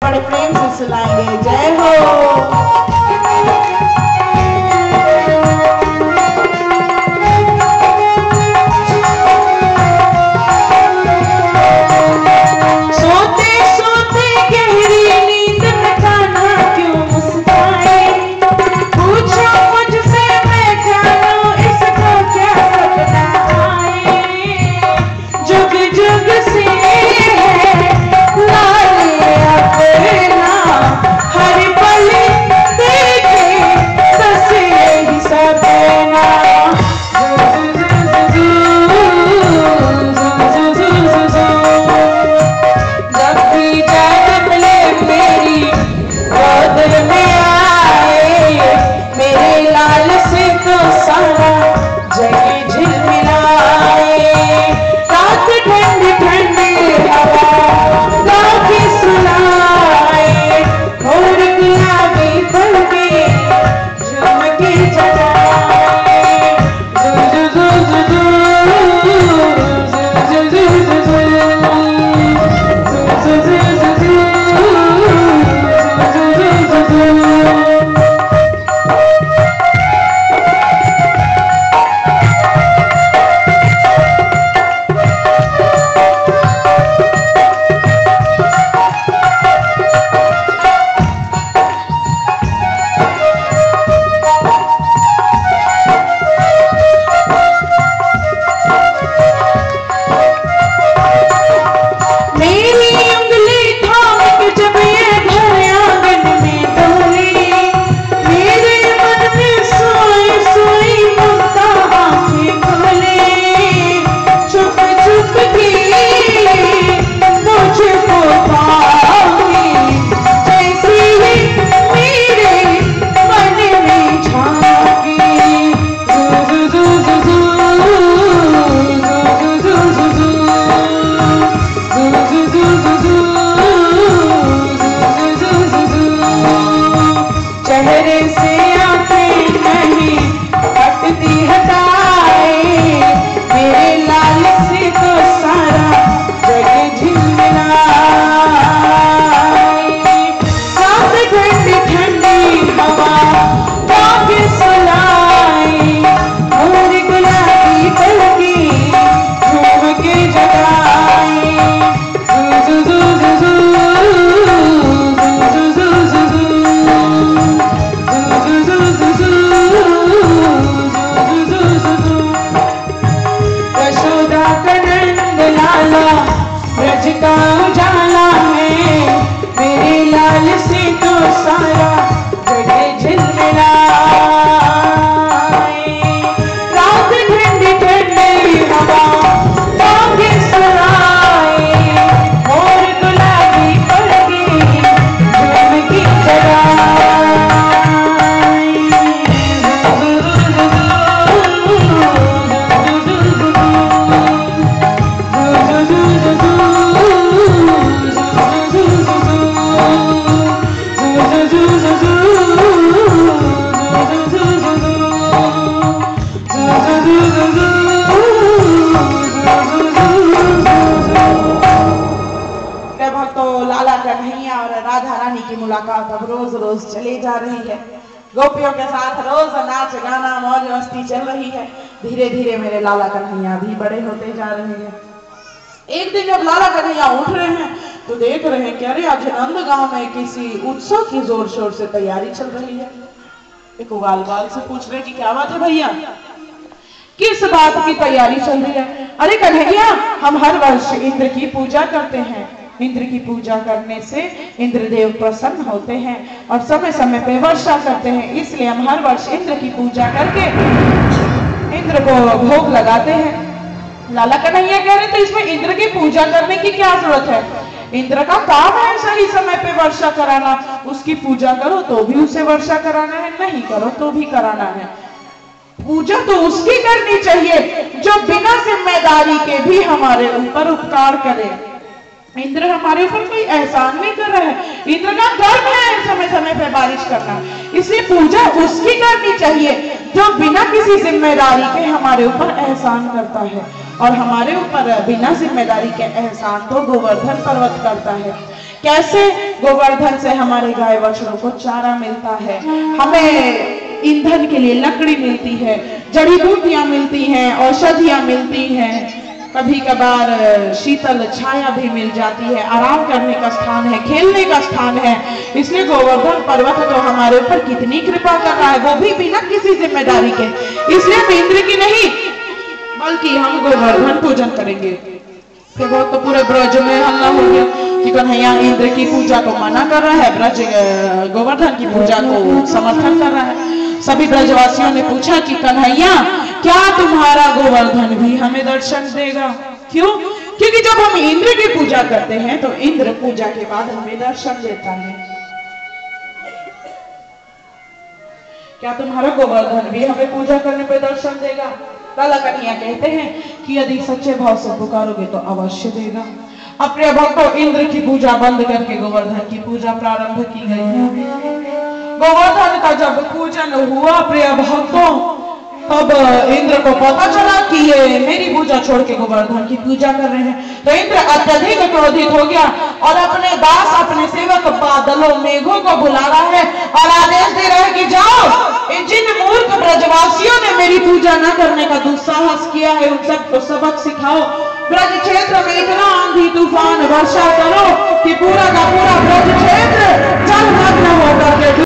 बड़े प्रेम से सुनाएंगे। जय हो। की मुलाकात अब रोज रोज चली जा रही है। गोपियों के साथ रोज नाच गाना मौज मस्ती चल रही है। धीरे धीरे मेरे लाला कन्हैया भी बड़े होते जा रहे हैं। एक दिन जब लाला कन्हैया उठ रहे हैं तो देख रहे हैं कि अरे आज नंद गांव में किसी उत्सव की जोर शोर से तैयारी चल रही है। एक उगाल बाल से पूछ रहे कि क्या बात है भैया, किस बात की तैयारी चल रही है? अरे कन्हैया, हम हर वर्ष इंद्र की पूजा करते हैं। इंद्र की पूजा करने से इंद्रदेव प्रसन्न होते हैं और समय समय पे वर्षा करते हैं, इसलिए हम हर वर्ष इंद्र की पूजा करके इंद्र को भोग लगाते हैं। लाला कन्हैया कह रहे थे इसमें इंद्र की पूजा करने की क्या जरूरत है? इंद्र का काम है सही समय पे वर्षा कराना। उसकी पूजा करो तो भी उसे वर्षा कराना है, नहीं करो तो भी कराना है। पूजा तो उसकी करनी चाहिए जो बिना जिम्मेदारी के भी हमारे ऊपर उपकार करे। इंद्र हमारे ऊपर कोई एहसान नहीं कर रहा है। इंद्र का धर्म है समय समय पे बारिश करना, इसलिए पूजा उसकी करनी चाहिए जो बिना किसी जिम्मेदारी के हमारे ऊपर एहसान करता है। और हमारे ऊपर बिना जिम्मेदारी के एहसान तो गोवर्धन पर्वत करता है। कैसे? गोवर्धन से हमारे गाय बछड़ों को चारा मिलता है, हमें ईंधन के लिए लकड़ी मिलती है, जड़ी बूटियां मिलती हैं, औषधियां मिलती हैं, कभी कभार शीतल छाया भी मिल जाती है, आराम करने का स्थान है, खेलने का स्थान है। इसलिए गोवर्धन पर्वत तो हमारे ऊपर कितनी कृपा कर रहा है, वो भी बिना किसी जिम्मेदारी के। इसलिए हम इंद्र की नहीं बल्कि हम गोवर्धन पूजन करेंगे। वो तो पूरे ब्रज में हल्ला हो गया कि कन्हैया इंद्र की पूजा को मना कर रहा है, ब्रज गोवर्धन की पूजा को समर्थन कर रहा है। सभी ब्रजवासियों ने पूछा कि कन्हैया क्या तुम्हारा गोवर्धन भी हमें दर्शन देगा? क्यों? क्योंकि जब हम इंद्र की पूजा करते हैं तो इंद्र पूजा के बाद हमें दर्शन देता है। क्या तुम्हारा गोवर्धन भी हमें पूजा करने पे दर्शन देगा? लाला कन्हैया कहते हैं कि यदि सच्चे भाव से पुकारोगे तो अवश्य देगा। अब प्रिय भक्तों, इंद्र की पूजा बंद करके गोवर्धन की पूजा प्रारंभ की गई है। गोवर्धन का जब पूजन हुआ प्रिय भक्तों, तब इंद्र को पता चला कि ये मेरी पूजा छोड़ के गोवर्धन की पूजा कर रहे हैं। तो इंद्र अत्यधिक क्रोधित हो गया और अपने दास, अपने सेवक बादलों, मेघों को बुला रहा है और आदेश दे रहा है कि जाओ, जिन मूर्ख ब्रजवासियों ने मेरी पूजा न करने का दुस्साहस किया है उन सबको सबक सिखाओ। ब्रज क्षेत्र में इतना आंधी तूफान वर्षा करो कि पूरा का पूरा ब्रज क्षेत्र जलमग्न होकर के